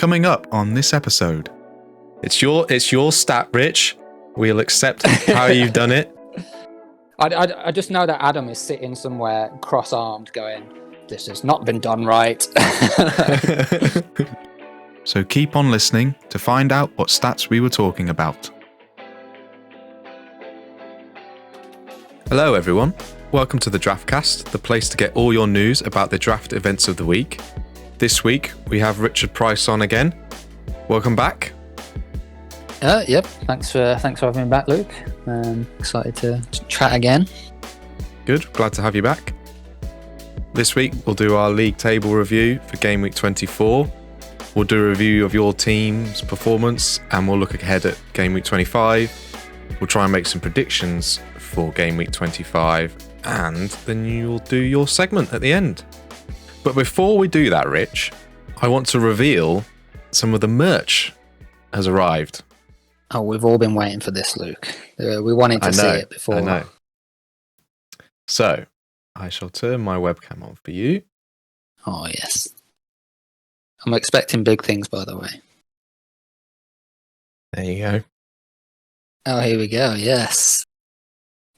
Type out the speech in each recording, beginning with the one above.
Coming up on this episode, it's your stat, Rich. We'll accept how you've done it. I just know that Adam is sitting somewhere cross-armed going, this has not been done right. So keep on listening to find out what stats we were talking about. Hello everyone, welcome to the DraftCast, the place to get all your news about the draft events of the week. This week we have Richard Price on again. Welcome back. Yep, thanks for having me back, Luke. Excited to chat again. Good, glad to have you back. This week we'll do our league table review for game week 24. We'll do a review of your team's performance and we'll look ahead at game week 25. We'll try and make some predictions for game week 25 and then you'll do your segment at the end. But before we do that, Rich, I want to reveal some of the merch has arrived. Oh, we've all been waiting for this, Luke. We wanted to see it before. I know. So, I shall turn my webcam on for you. Oh, yes. I'm expecting big things, by the way. There you go. Oh, here we go, yes.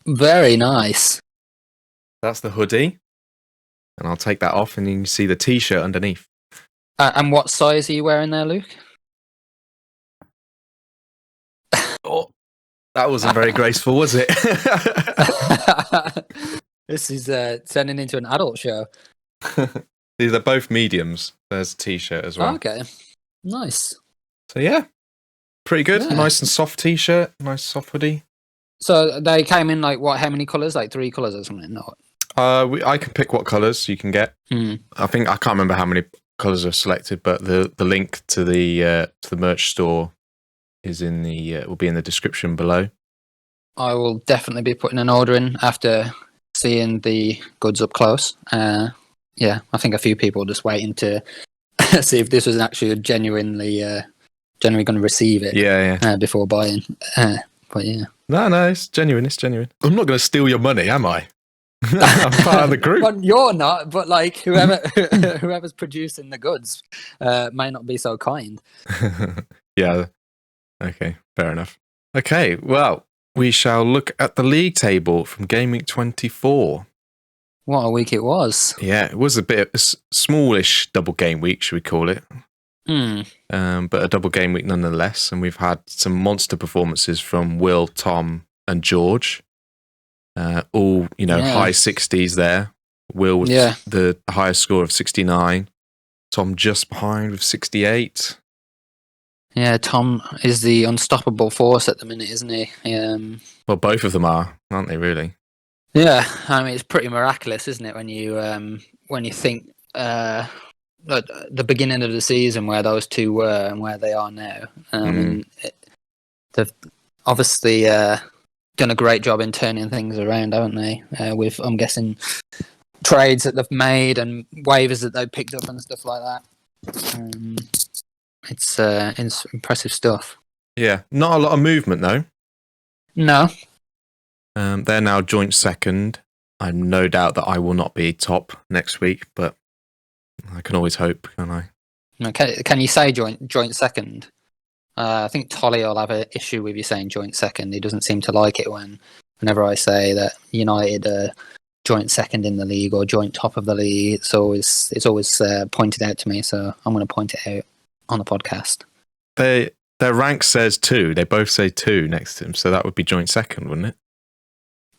Very nice. That's the hoodie. And I'll take that off and you can see the t-shirt underneath. And what size are you wearing there, Luke? Oh, that wasn't very graceful, was it? This is turning into an adult show. These are both mediums. There's a t-shirt as well. Oh, okay, nice. So yeah, pretty good. Yeah. Nice and soft t-shirt, nice soft hoodie. So they came in like what? How many colours? Like 3 colours or something? No. I can pick what colours you can get. I can't remember how many colours are selected, but the link to the merch store is in the will be in the description below. I will definitely be putting an order in after seeing the goods up close. Yeah, I think a few people just waiting to see if this was actually genuinely going to receive it. Yeah. Before buying. But yeah. No, it's genuine. It's genuine. I'm not going to steal your money, am I? I'm part of the group. Well, you're not, but like whoever's producing the goods may not be so kind. Yeah. Okay, fair enough. Okay, well, we shall look at the league table from game week 24. What a week it was. Yeah, it was a bit of a smallish double game week, should we call it? But a double game week nonetheless. And we've had some monster performances from Will, Tom, and George. All, high 60s there. Will with the highest score of 69. Tom just behind with 68. Yeah, Tom is the unstoppable force at the minute, isn't he? Well, both of them are, aren't they, really? Yeah, I mean, it's pretty miraculous, isn't it, when you think at the beginning of the season where those two were and where they are now. They've obviously done a great job in turning things around, haven't they? With, I'm guessing, trades that they've made and waivers that they've picked up and stuff like that. It's impressive stuff. Yeah, not a lot of movement though. No. They're now joint second. I'm no doubt that I will not be top next week, but I can always hope, can't I? Okay, can you say joint second? I think Tolly will have an issue with you saying joint second. He doesn't seem to like it whenever I say that United are joint second in the league or joint top of the league. It's always pointed out to me, so I'm going to point it out on the podcast. Their rank says 2. They both say 2 next to him, so that would be joint second, wouldn't it?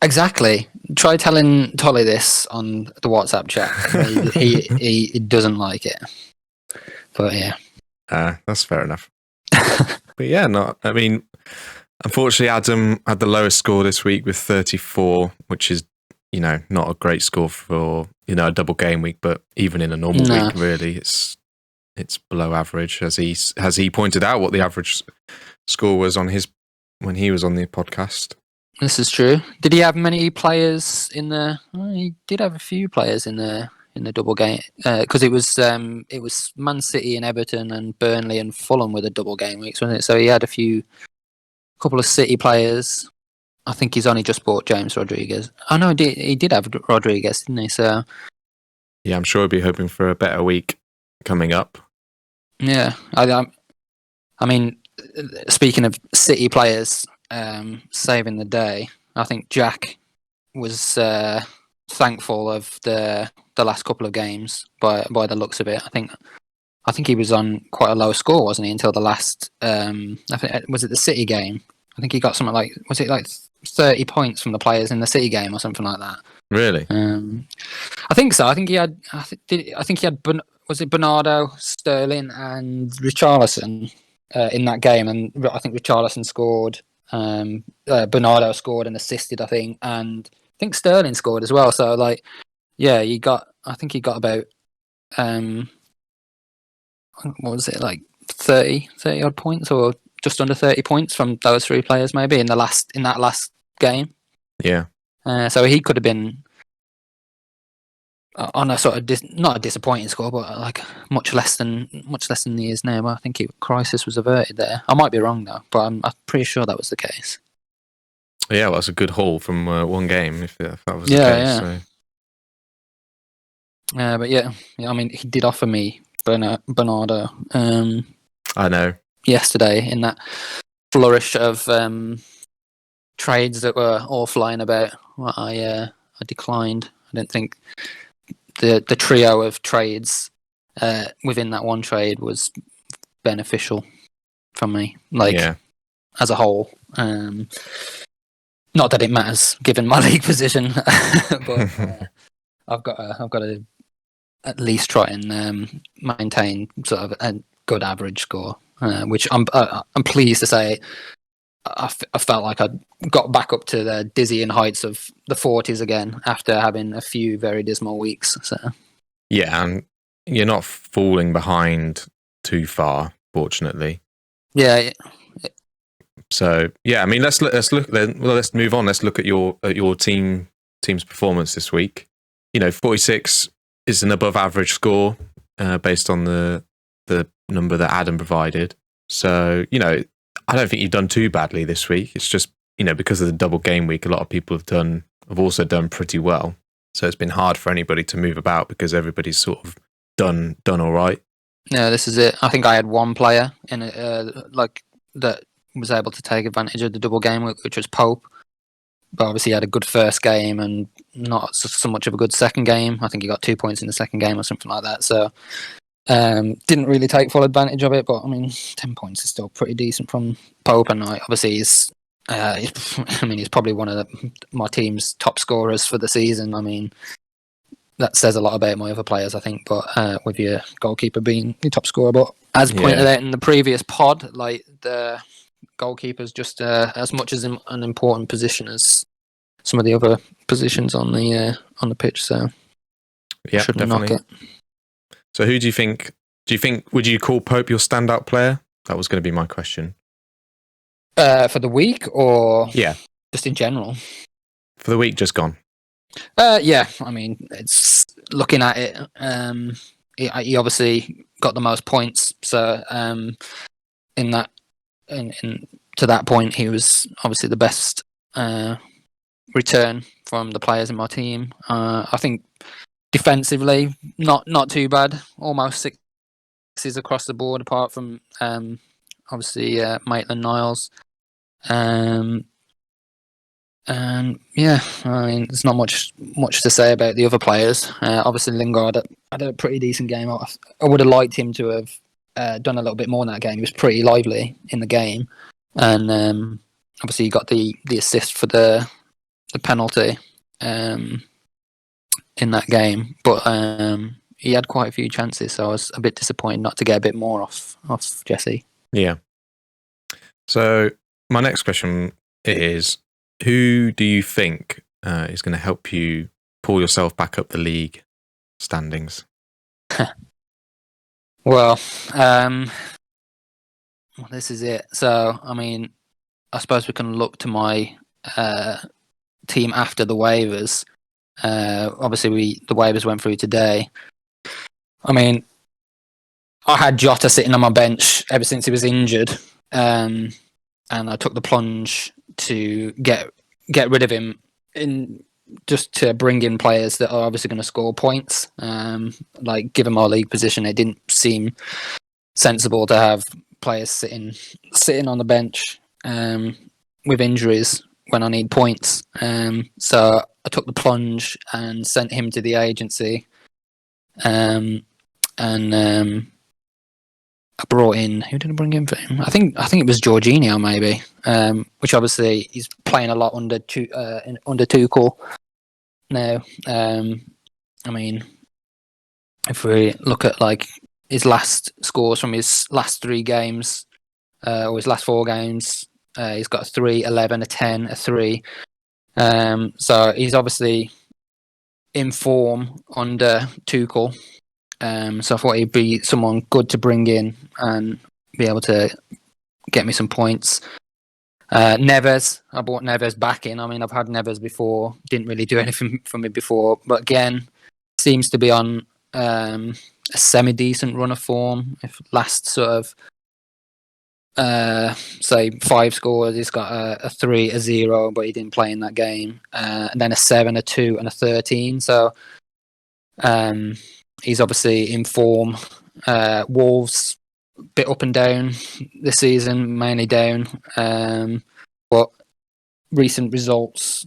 Exactly. Try telling Tolly this on the WhatsApp chat. he doesn't like it. But yeah. That's fair enough. But yeah, unfortunately Adam had the lowest score this week with 34, which is, not a great score for, a double game week, but even in a normal week, really, it's below average, as he pointed out what the average score was when he was on the podcast. This is true. Did he have many players in the? Well, he did have a few players in the double game because it was Man City and Everton and Burnley and Fulham with a double game weeks, wasn't it? So he had a couple of City players. I think he's only just bought James Rodriguez. Oh no, he did have Rodriguez, didn't he? So yeah, I'm sure he'll be hoping for a better week coming up. Yeah, I mean, speaking of City players saving the day, I think Jack was thankful of the last couple of games by the looks of it. I think he was on quite a low score, wasn't he, until the last? I think was it the City game? I think he got something like 30 points from the players in the City game or something like that. Really? I think so. I think he had. I think he had. Was it Bernardo, Sterling, and Richarlison in that game? And I think Richarlison scored. Bernardo scored and assisted, I think, and I think Sterling scored as well. So, like, yeah, I think he got about what was it, like 30 odd points, or just under 30 points from those three players, maybe in that last game. Yeah. So he could have been on a sort of not a disappointing score, but like much less than he is now. I think crisis was averted there. I might be wrong though, but I'm pretty sure that was the case. Yeah, well, that's a good haul from one game, if that was the case. Yeah. So. But yeah, I mean, he did offer me Bernardo. I know. Yesterday in that flourish of trades that were all flying about, I declined. I didn't think the trio of trades within that one trade was beneficial for me, as a whole. Not that it matters given my league position, but I've got to at least try and maintain sort of a good average score, which I'm pleased to say I felt like I got back up to the dizzying heights of the 40s again after having a few very dismal weeks. So yeah, and you're not falling behind too far, fortunately. Yeah. So yeah, I mean, let's look then. Well, let's move on. Let's look at your team's performance this week. 46 is an above average score based on the number that Adam provided. So I don't think you've done too badly this week. It's just because of the double game week, a lot of people have also done pretty well. So it's been hard for anybody to move about because everybody's sort of done all right. Yeah, this is it. I think I had one player in that was able to take advantage of the double game week, which was Pope. But obviously he had a good first game and not so much of a good second game. I think he got 2 points in the second game or something like that. So didn't really take full advantage of it. But I mean, 10 points is still pretty decent from Pope, and obviously he's probably one of my team's top scorers for the season. I mean, that says a lot about my other players, I think. But with your goalkeeper being the top scorer, but as pointed out in the previous pod, like the goalkeeper's just as much as an important position as some of the other positions on the pitch. So yeah, definitely. Knock it. So who do you think? Would you call Pope your standout player? That was going to be my question. For the week, or just in general? For the week just gone. Yeah, I mean, it's looking at it. He obviously got the most points. So in that. To that point, he was obviously the best return from the players in my team. I think defensively, not too bad. Almost sixes across the board, apart from obviously Maitland-Niles. And yeah, I mean, there's not much to say about the other players. Obviously, Lingard had a pretty decent game. I would have liked him to have done a little bit more in that game. He was pretty lively in the game, and obviously he got the assist for the penalty in that game. But he had quite a few chances, so I was a bit disappointed not to get a bit more off Jesse. Yeah. So my next question is, who do you think is going to help you pull yourself back up the league standings? Well, this is it. So, I mean, I suppose we can look to my team after the waivers. Obviously, the waivers went through today. I mean, I had Jota sitting on my bench ever since he was injured, and I took the plunge to get rid of him just to bring in players that are obviously going to score points. Like, given my league position, it didn't seem sensible to have players sitting on the bench with injuries when I need points. So I took the plunge and sent him to the agency, and I brought in, who did I bring in for him? I think it was Jorginho maybe, which obviously he's playing a lot under Tuchel now. I mean, if we look at like his last scores from his last 3 games, or his last 4 games, he's got a 3, 11, a 10, a 3. So he's obviously in form under Tuchel. So I thought he'd be someone good to bring in and be able to get me some points. Neves, I bought Neves back in. I mean, I've had Neves before, didn't really do anything for me before, but again, seems to be on a semi-decent run of form. If last sort of, say 5 scores, he's got a 3, a 0, but he didn't play in that game, and then a 7, a 2, and a 13. So he's obviously in form. Wolves, a bit up and down this season, mainly down. But recent results,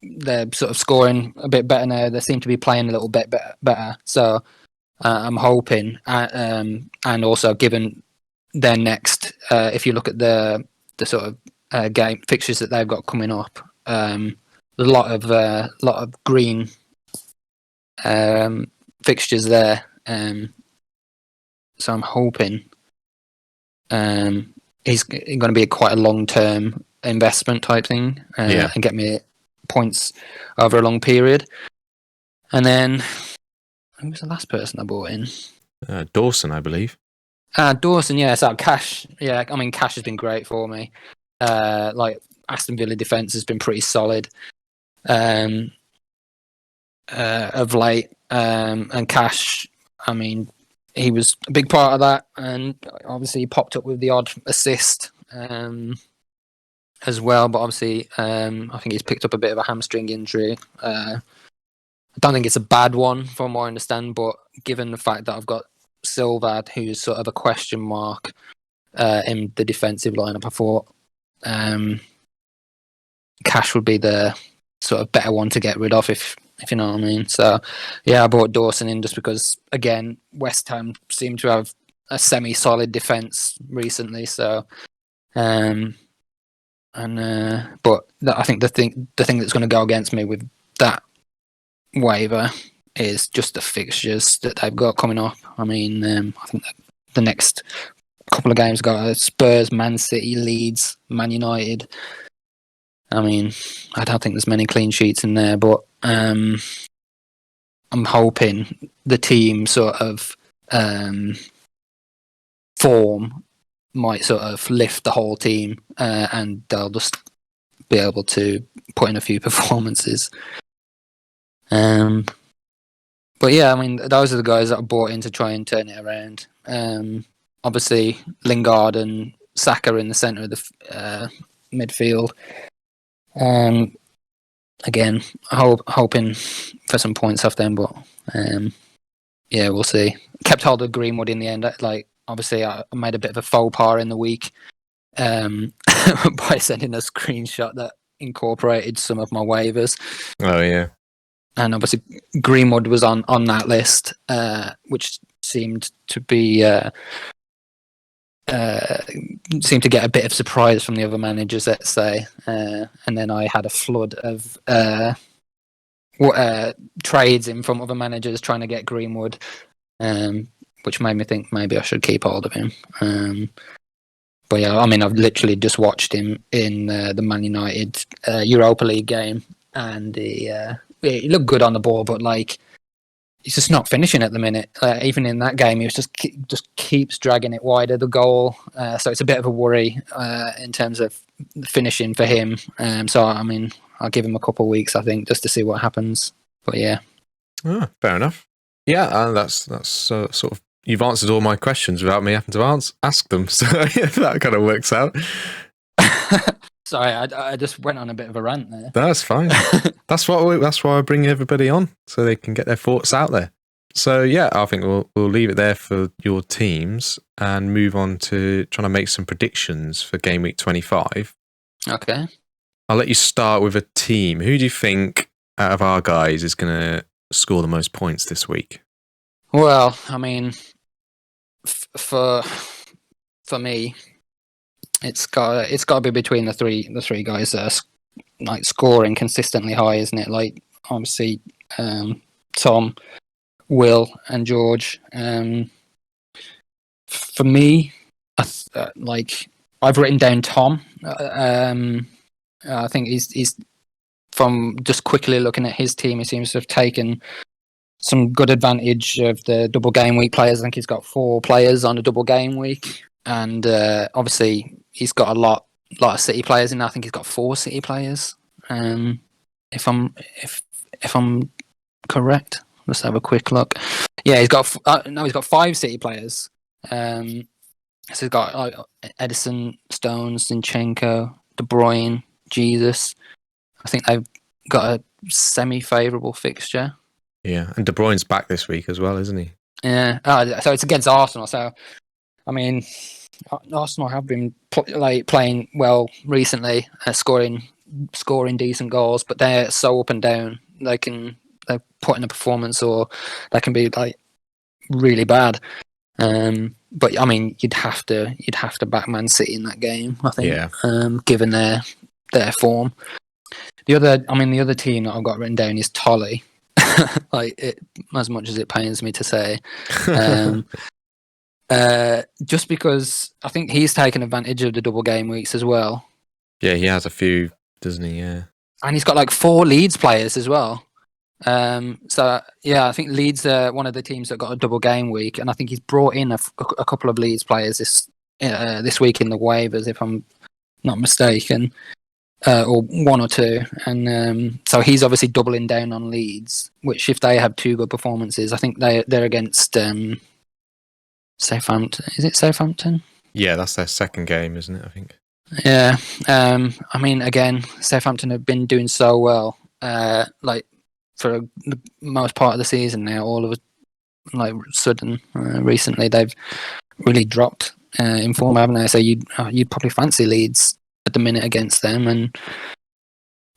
they're sort of scoring a bit better now. They seem to be playing a little bit better. So I'm hoping, and also given their next, if you look at the sort of game fixtures that they've got coming up, there's a lot of green fixtures there. So I'm hoping he's going to be quite a long-term investment type thing, and get me points over a long period. And then, who was the last person I bought in? Dawson, I believe. Dawson, yeah. So Cash, yeah. I mean, Cash has been great for me. Like Aston Villa defence has been pretty solid of late, and Cash, I mean, he was a big part of that, and obviously he popped up with the odd assist as well. But obviously, I think he's picked up a bit of a hamstring injury. I don't think it's a bad one, from what I understand. But given the fact that I've got Silva, who's sort of a question mark in the defensive lineup, I thought Cash would be the sort of better one to get rid of, if you know what I mean. So, yeah, I brought Dawson in just because, again, West Ham seem to have a semi-solid defence recently. So, but I think the thing that's going to go against me with that waiver is just the fixtures that they've got coming up. I mean, I think that the next couple of games got Spurs, Man City, Leeds, Man United. I mean, I don't think there's many clean sheets in there, but I'm hoping the team sort of form might sort of lift the whole team, and they'll just be able to put in a few performances. But yeah, I mean, those are the guys that I bought in to try and turn it around. Obviously, Lingard and Saka in the centre of the midfield. Again, hoping for some points off them, but yeah, we'll see. Kept hold of Greenwood in the end. Like, obviously, I made a bit of a faux pas in the week by sending a screenshot that incorporated some of my waivers. Oh yeah, and obviously Greenwood was on that list, which seemed to be seemed to get a bit of surprise from the other managers, let's say, and then I had a flood of trades in from other managers trying to get Greenwood, which made me think maybe I should keep hold of him. But yeah, I mean, I've literally just watched him in the Man United Europa League game, and he looked good on the ball, but like, he's just not finishing at the minute. Even in that game, he was just keeps dragging it wide of the goal. So it's a bit of a worry in terms of finishing for him. So I mean, I'll give him a couple of weeks, I think, just to see what happens. But yeah, fair enough. Yeah, that's sort of, you've answered all my questions without me having to ask them. So yeah, that kind of works out. Sorry, I just went on a bit of a rant there. That's fine. That's why I bring everybody on, so they can get their thoughts out there. So yeah, I think we'll leave it there for your teams and move on to trying to make some predictions for game week 25. Okay. I'll let you start with a team. Who do you think out of our guys is going to score the most points this week? Well, I mean, for me, it's got to be between the three guys that are like scoring consistently high, isn't it? Like obviously, Tom, Will, and George. For me, I've written down Tom. I think he's from just quickly looking at his team, he seems to have taken some good advantage of the double game week players. I think he's got 4 players on a double game week, and obviously he's got a lot of City players in there. I think he's got 4 City players. If I'm correct, let's have a quick look. Yeah, he's got 5 City players. So he's got Edison, Stones, Zinchenko, De Bruyne, Jesus. I think they've got a semi-favourable fixture. Yeah, and De Bruyne's back this week as well, isn't he? Yeah. So it's against Arsenal. So, I mean, Arsenal have been playing well recently, scoring decent goals, but they're so up and down. They're put in a performance, or they can be like really bad. But I mean, you'd have to back Man City in that game, I think. Yeah. Given their form. The other team that I've got written down is Tolly. As much as it pains me to say, just because I think he's taken advantage of the double game weeks as well. Yeah, he has a few, doesn't he? Yeah, and he's got like 4 Leeds players as well. So yeah, I think Leeds are one of the teams that got a double game week, and I think he's brought in a couple of Leeds players this week in the waivers, if I'm not mistaken. Or 1 or 2, and so he's obviously doubling down on Leeds, which if they have 2 good performances, I think they're against Southampton. Is it Southampton? Yeah, that's their second game, isn't it? I think. Yeah. I mean, again, Southampton have been doing so well, for the most part of the season now. All of a sudden, recently they've really dropped in form, haven't they? So you'd probably fancy Leeds at the minute against them, and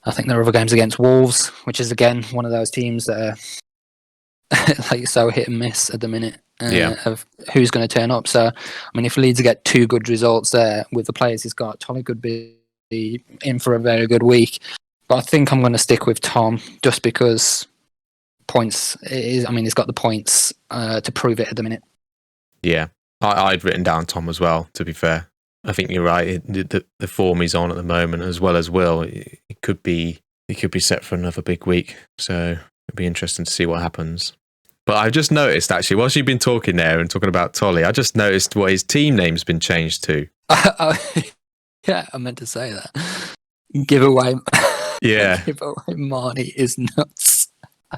I think there are other games against Wolves, which is again one of those teams that are so hit and miss at the minute of who's going to turn up. So I mean, if Leeds get 2 good results there with the players he's got, Tolly could be in for a very good week. But I think I'm going to stick with Tom just because points is. I mean, he's got the points to prove it at the minute. Yeah, I'd written down Tom as well. To be fair. I think you're right. The form he's on at the moment, as well as Will, he could be set for another big week. So it'd be interesting to see what happens. But I've just noticed, actually, whilst you've been talking there and talking about Tolly, I just noticed what his team name's been changed to. Yeah, I meant to say that. Giveaway. Yeah. Giveaway Marnie is nuts.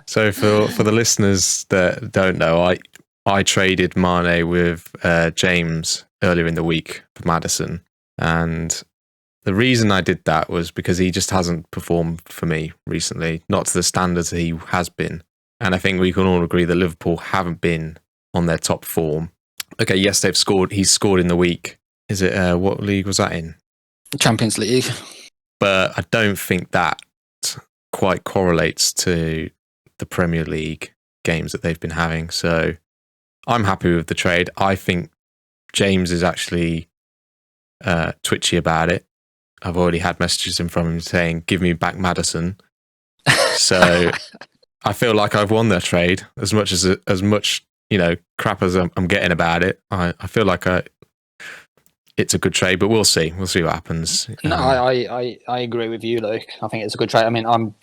So for the listeners that don't know, I traded Mane with James earlier in the week for Maddison, and the reason I did that was because he just hasn't performed for me recently, not to the standards he has been. And I think we can all agree that Liverpool haven't been on their top form. Okay, yes, they've scored. He's scored in the week. Is it what league was that in? Champions League. But I don't think that quite correlates to the Premier League games that they've been having. So I'm happy with the trade. I think James is actually twitchy about it. I've already had messages in from him saying, "Give me back Maddison." So I feel like I've won their trade as much crap as I'm getting about it. I feel like it's a good trade, but we'll see. We'll see what happens. No, I agree with you, Luke. I think it's a good trade. I mean, I'm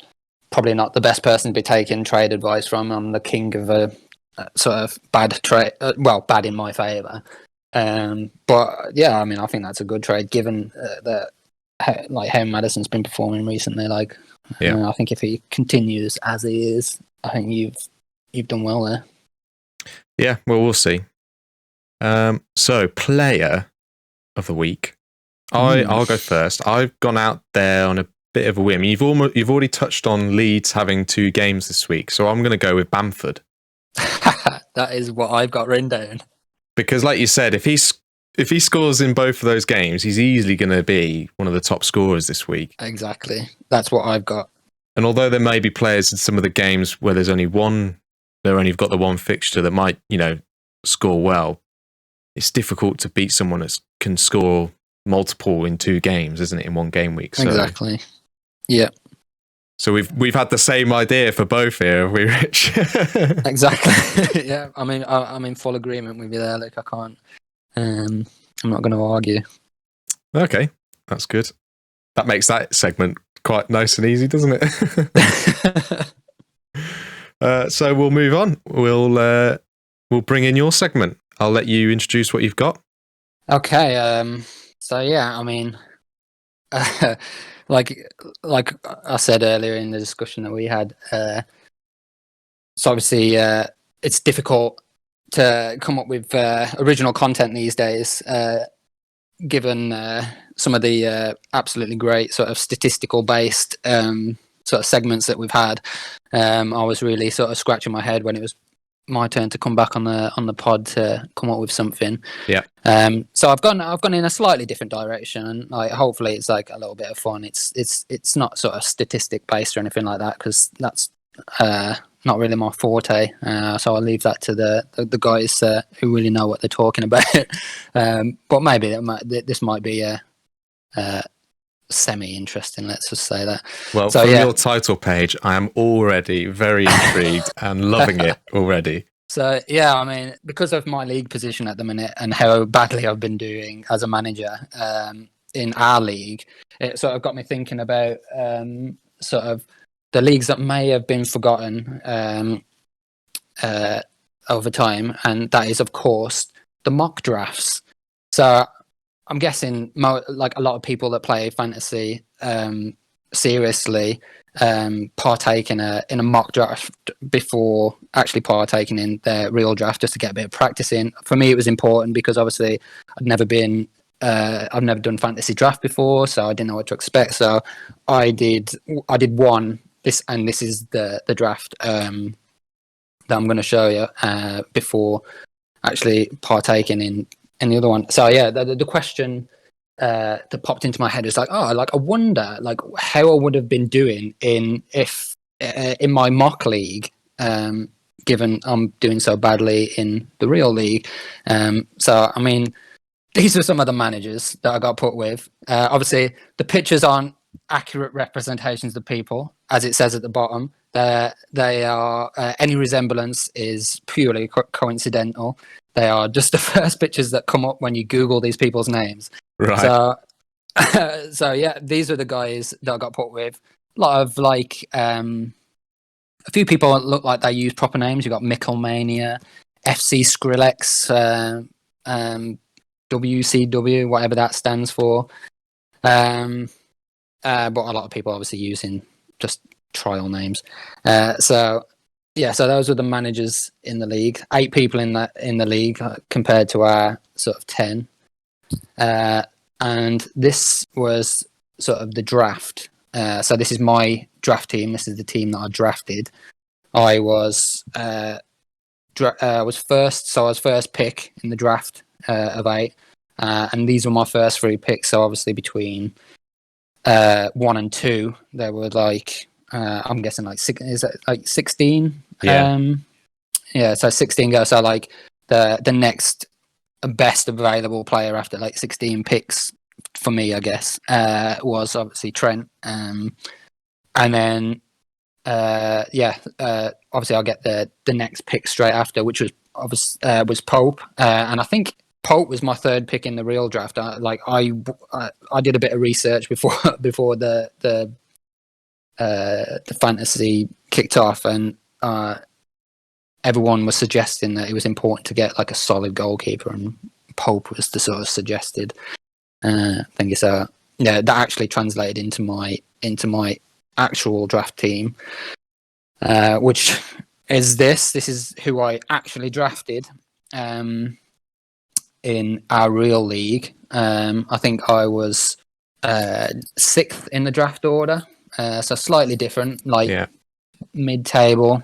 probably not the best person to be taking trade advice from. I'm the king of a sort of bad trade. Bad in my favour. But yeah, I mean, I think that's a good trade given how Maddison's been performing recently. I think if he continues as he is, I think you've done well there. Yeah, well, we'll see. So player of the week, I'll go first. I've gone out there on a bit of a whim. You've already touched on Leeds having 2 games this week, so I'm going to go with Bamford. That is what I've got written down. Because, like you said, if he scores in both of those games, he's easily going to be one of the top scorers this week. Exactly. That's what I've got. And although there may be players in some of the games where they've only got the one fixture that might, score well, it's difficult to beat someone that can score multiple in 2 games, isn't it, in one game week? So, exactly. Yeah. So we've had the same idea for both here, have we, Rich? Exactly. Yeah. I mean, I'm in full agreement with you there. Like, I can't. I'm not going to argue. Okay, that's good. That makes that segment quite nice and easy, doesn't it? So we'll move on. We'll bring in your segment. I'll let you introduce what you've got. Okay. So yeah, I mean, like I said earlier in the discussion that we had, so obviously it's difficult to come up with original content these days, given some of the absolutely great sort of statistical based sort of segments that we've had. I was really sort of scratching my head when it was my turn to come back on the pod to come up with something. Yeah. So I've gone in a slightly different direction, and like hopefully it's like a little bit of fun. It's not sort of statistic based or anything like that, because that's not really my forte. So I'll leave that to the guys who really know what they're talking about. But maybe this might be semi-interesting, let's just say that. Well, so, from your title page, I am already very intrigued and loving it already. So, yeah, I mean, because of my league position at the minute and how badly I've been doing as a manager in our league, it sort of got me thinking about sort of the leagues that may have been forgotten over time, and that is, of course, the mock drafts. So I'm guessing like a lot of people that play fantasy seriously partake in a mock draft before actually partaking in their real draft, just to get a bit of practice in. For me, it was important because obviously I've never done fantasy draft before, so I didn't know what to expect. So I did one. This is the draft that I'm going to show you before actually partaking in the other one. So yeah, the question that popped into my head is like, I wonder like how I would have been doing in my mock league, given I'm doing so badly in the real league. So I mean, these are some of the managers that I got put with. Obviously, the pictures aren't accurate representations of people, as it says at the bottom. They are any resemblance is purely coincidental. They are just the first pictures that come up when you Google these people's names. Right. So yeah, these are the guys that I got put with. A lot of like a few people look like they use proper names. You've got Mickelmania, FC Skrillex, WCW, whatever that stands for. But a lot of people obviously using just trial names. So those were the managers in the league. 8 people in the league compared to our sort of 10. And this was sort of the draft. So this is my draft team. This is the team that I drafted. I was first, so I was first pick in the draft of 8. And these were my first 3 picks. So obviously between 1 and 2, there were like I'm guessing like 16. Yeah. So 16 goes. So like the next best available player after like 16 picks for me, I guess, was obviously Trent. And then obviously I'll get the next pick straight after, which was Pope. And I think Pope was my 3rd pick in the real draft. I did a bit of research before the fantasy kicked off, and everyone was suggesting that it was important to get like a solid goalkeeper, and Pope was the sort of suggested thing. So yeah, that actually translated into my actual draft team, which is this is who I actually drafted in our real league. I think I was 6th in the draft order, so slightly different, like mid-table.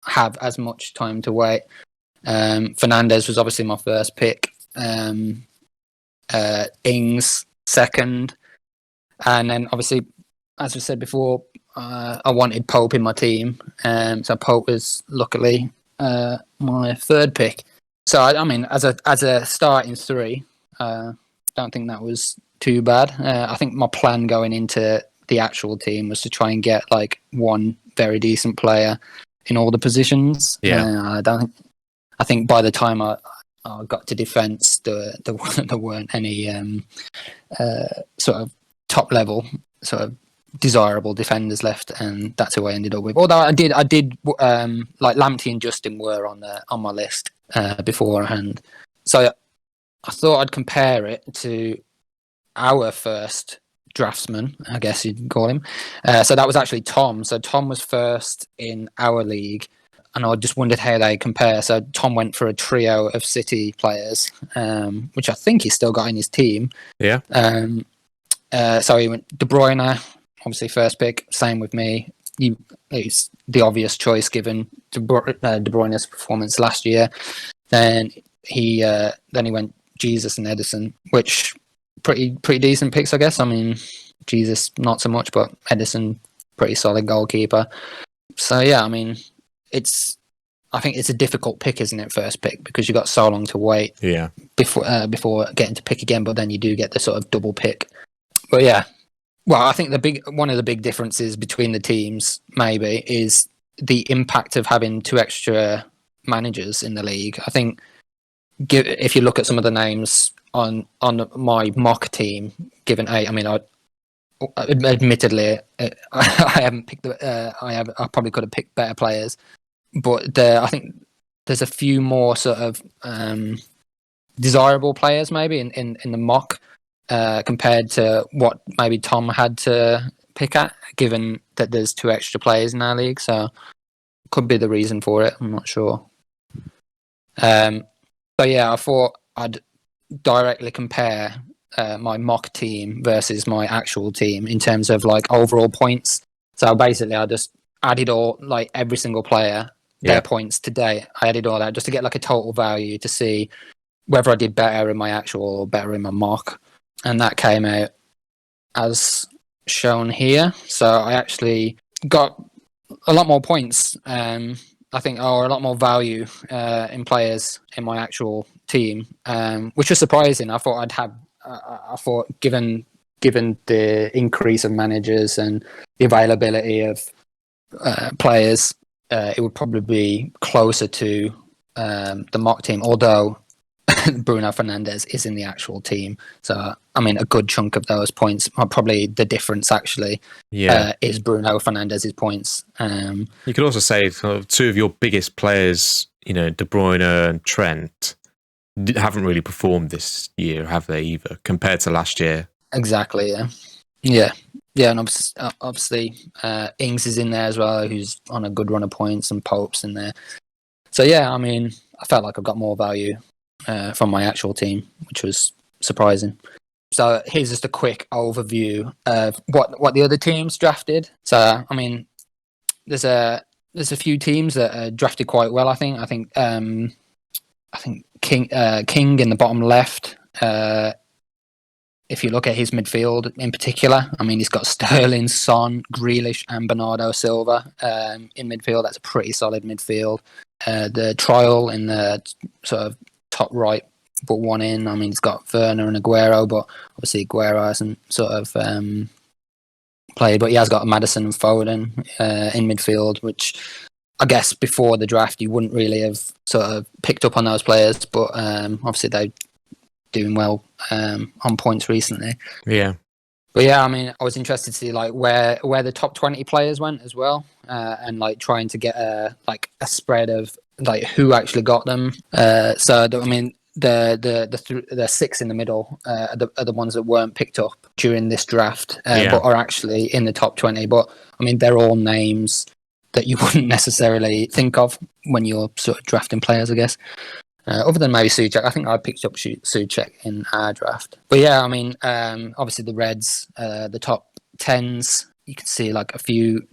have as much time to wait. Fernandes was obviously my first pick. Ings second, and then obviously, as we said before, I wanted Pope in my team, so Pope was luckily my third pick. So I mean, as a starting three, don't think that was too bad. I think my plan going into the actual team was to try and get like one very decent player in all the positions. Yeah. I think by the time I got to defence, there weren't any sort of top level sort of desirable defenders left, and that's who I ended up with. Although I did like Lamptey and Justin were on my list beforehand, so I thought I'd compare it to our first draftsman, I guess you'd call him. So that was actually Tom. So Tom was first in our league, and I just wondered how they compare. So Tom went for a trio of City players, which I think he's still got in his team. Yeah. So he went De Bruyne, obviously first pick. Same with me. It's the obvious choice given De Bruyne's performance last year. Then he went Jesus and Edison, which pretty decent picks, I guess. I mean, Jesus not so much, but Edison pretty solid goalkeeper. So yeah, I mean, I think it's a difficult pick, isn't it? First pick, because you got so long to wait. Yeah. Before getting to pick again, but then you do get the sort of double pick. But yeah, well, I think one of the big differences between the teams maybe is the impact of having two extra managers in the league. I think if you look at some of the names on my mock team, given eight, I mean, admittedly, I haven't picked I probably could have picked better players, but I think there's a few more sort of desirable players maybe in the mock compared to what maybe Tom had to pick at, given that there's two extra players in our league. So could be the reason for it. I'm not sure. So yeah, I thought I'd directly compare my mock team versus my actual team in terms of like overall points. So basically, I just added all like every single player their points today. I added all that just to get like a total value to see whether I did better in my actual or better in my mock, and that came out as shown here. So I actually got a lot more points. I think, or a lot more value in players in my actual team, which was surprising. I thought given the increase of managers and the availability of players, it would probably be closer to the mock team. Although Bruno Pernandes is in the actual team, so I mean, a good chunk of those points are probably the difference. Actually, is Bruno Fernandes' points. You could also say two of your biggest players, De Bruyne and Trent, haven't really performed this year, have they? Either compared to last year. Exactly. Yeah. And obviously, Ings is in there as well, who's on a good run of points, and Pope's in there. So yeah, I mean, I felt like I got more value from my actual team, which was surprising. So here's just a quick overview of what the other teams drafted. So I mean, there's a few teams that drafted quite well. I think King in the bottom left. If you look at his midfield in particular, I mean, he's got Sterling, Son, Grealish, and Bernardo Silva in midfield. That's a pretty solid midfield. The trial in the sort of top right, but one in. I mean, he's got Werner and Aguero, but obviously Aguero hasn't sort of played. But he has got Maddison and Foden in midfield, which I guess before the draft you wouldn't really have sort of picked up on those players, but obviously they're doing well on points recently. Yeah. But yeah, I mean, I was interested to see like where the top 20 players went as well, and like trying to get a spread of like who actually got them. So I mean, the six in the middle are the ones that weren't picked up during this draft, but are actually in the top 20. But I mean, they're all names that you wouldn't necessarily think of when you're sort of drafting players, I guess. Other than maybe Souček, I think I picked up Souček in our draft. But yeah, I mean, obviously the Reds, the top 10s, you can see like a few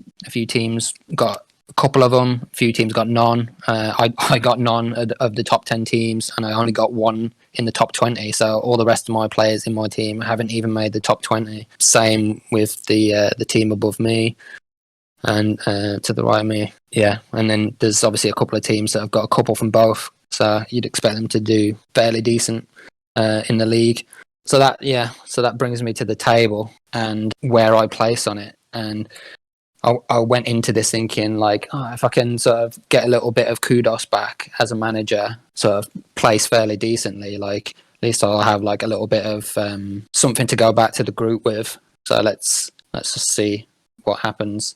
teams got a couple of them. A few teams got none. I got none of the top 10 teams, and I only got one in the top 20. So all the rest of my players in my team haven't even made the top 20. Same with the team above me and to the right of me. Yeah, and then there's obviously a couple of teams that have got a couple from both. So you'd expect them to do fairly decent in the league. So that brings me to the table and where I place on it. And I went into this thinking like, if I can sort of get a little bit of kudos back as a manager, sort of place fairly decently, like at least I'll have like a little bit of something to go back to the group with. So let's just see what happens.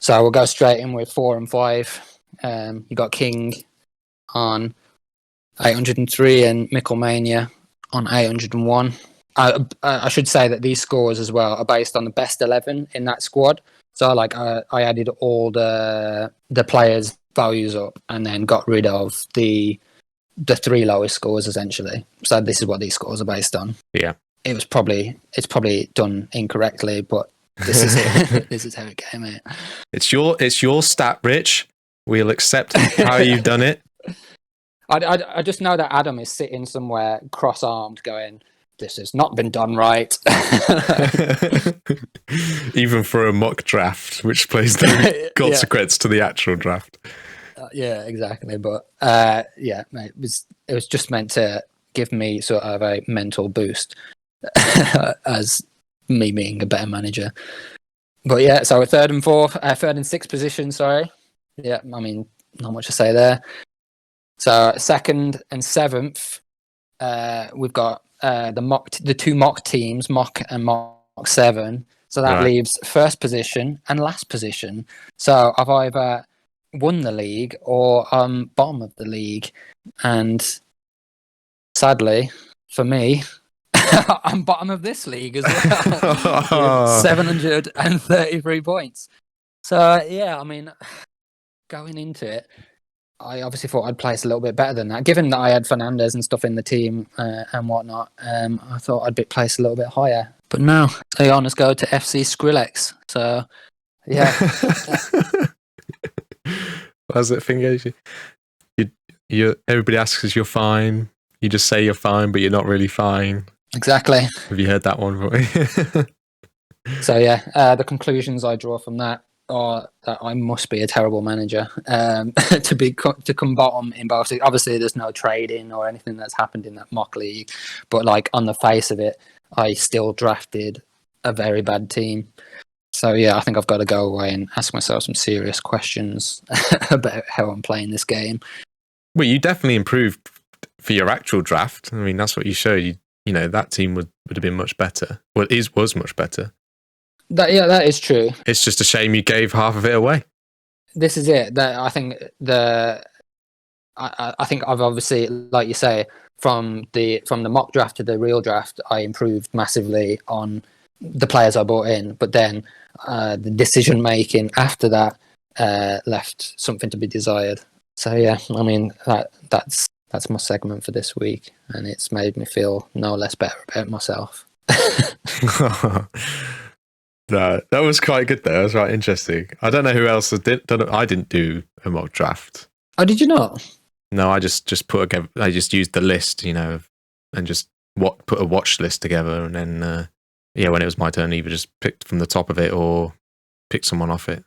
So we'll go straight in with 4 and 5. You got King on 803 and Mickelmania on 801. I should say that these scores as well are based on the best 11 in that squad. So like I added all the players' values up and then got rid of the 3 lowest scores essentially. So this is what these scores are based on. Yeah, it's probably done incorrectly, but this is this is how it came out. It's your stat, Rich. We'll accept how you've done it. I just know that Adam is sitting somewhere cross-armed going, this has not been done right. Even for a mock draft, which plays no consequence to the actual draft. Yeah, exactly. But mate, it was just meant to give me sort of a mental boost as me being a better manager. But yeah, so third and 6th position, sorry. Yeah, I mean, not much to say there. So 2nd and 7th, we've got the 2 mock teams, mock and mock 7. So that leaves 1st position and last position. So I've either won the league or bottom of the league. And sadly, for me, I'm bottom of this league as well. 733 points. So yeah, I mean, going into it, I obviously thought I'd place a little bit better than that. Given that I had Fernandes and stuff in the team and whatnot, I thought I'd be placed a little bit higher. But no, the honours go to FC Skrillex. So, yeah. How's it thing goes? You everybody asks if you're fine. You just say you're fine, but you're not really fine. Exactly. Have you heard that one? So yeah, the conclusions I draw from that are that I must be a terrible manager to come bottom in both. Obviously, there's no trading or anything that's happened in that mock league, but like on the face of it, I still drafted a very bad team. So yeah, I think I've got to go away and ask myself some serious questions about how I'm playing this game. Well, you definitely improved for your actual draft. I mean, that's what you showed. You know, that team would have been much better. Well, it was much better. That is true. It's just a shame you gave half of it away. This is it. I think I've obviously, like you say, from the mock draft to the real draft, I improved massively on the players I brought in. But then the decision making after that left something to be desired. So yeah, I mean that's my segment for this week, and it's made me feel no less better about myself. No, that was quite good though. That was quite interesting. I don't know who else did. I didn't do a mock draft. Oh, did you not? No, I just I just used the list, and just put a watch list together, and then when it was my turn, either just picked from the top of it or picked someone off it.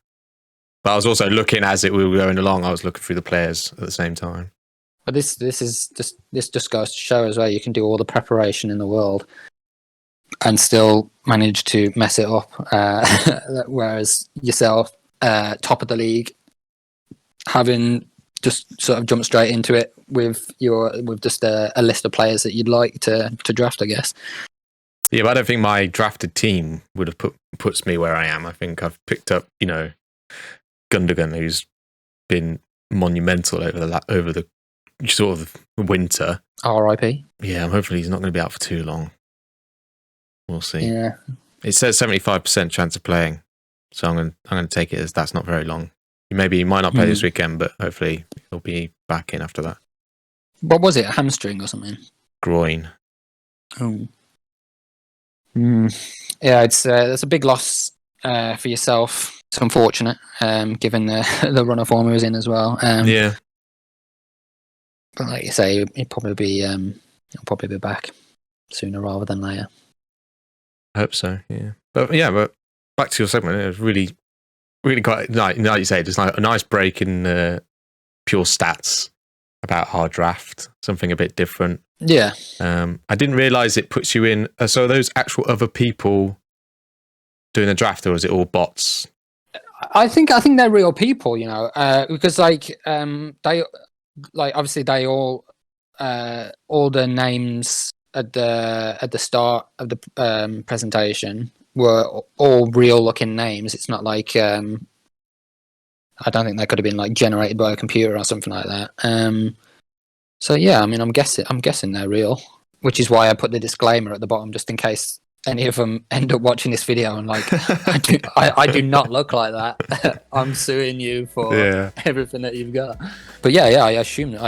But I was also looking as we were going along. I was looking through the players at the same time. But this just goes to show as well. You can do all the preparation in the world and still manage to mess it up. Whereas yourself, top of the league, having just sort of jumped straight into it with just a list of players that you'd like to draft, I guess. Yeah, but I don't think my drafted team would have puts me where I am. I think I've picked up, Gundogan, who's been monumental over the sort of winter. R.I.P. Yeah, hopefully he's not going to be out for too long. We'll see. Yeah, it says 75% chance of playing, so I'm going to take it as that's not very long. He might not play this weekend, but hopefully he'll be back in after that. What was it? A hamstring or something? Groin. Oh. Yeah, it's a big loss. for yourself. It's unfortunate, given the run of form he was in as well. Yeah. But like you say, he'll probably be back sooner rather than later. I hope so. Yeah. But back to your segment. It was really, really quite like you say, just like a nice break in pure stats about our draft. Something a bit different. Yeah. I didn't realize it puts you in. So are those actual other people doing the draft, or is it all bots? I think they're real people, because they obviously they all the names at the start of the presentation were all real looking names. It's not like I don't think they could have been like generated by a computer or something like that. So yeah, I mean, I'm guessing they're real, which is why I put the disclaimer at the bottom just in case any of them end up watching this video and like, I do not look like that. I'm suing you for everything that you've got. But yeah, I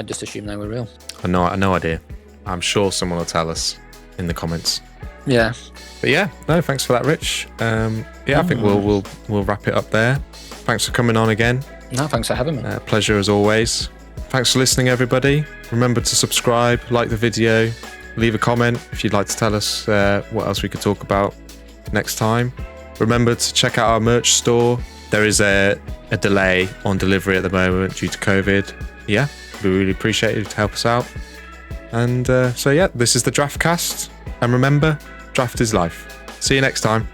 just assumed they were real. I no idea. I'm sure someone will tell us in the comments. Yeah. But yeah, no, thanks for that, Rich. I think we'll wrap it up there. Thanks for coming on again. No, thanks for having me. Pleasure as always. Thanks for listening, everybody. Remember to subscribe, like the video, leave a comment if you'd like to tell us what else we could talk about next time. Remember to check out our merch store. There is a delay on delivery at the moment due to COVID. Yeah, we really appreciate it to help us out. And this is the DraftCast. And remember, draft is life. See you next time.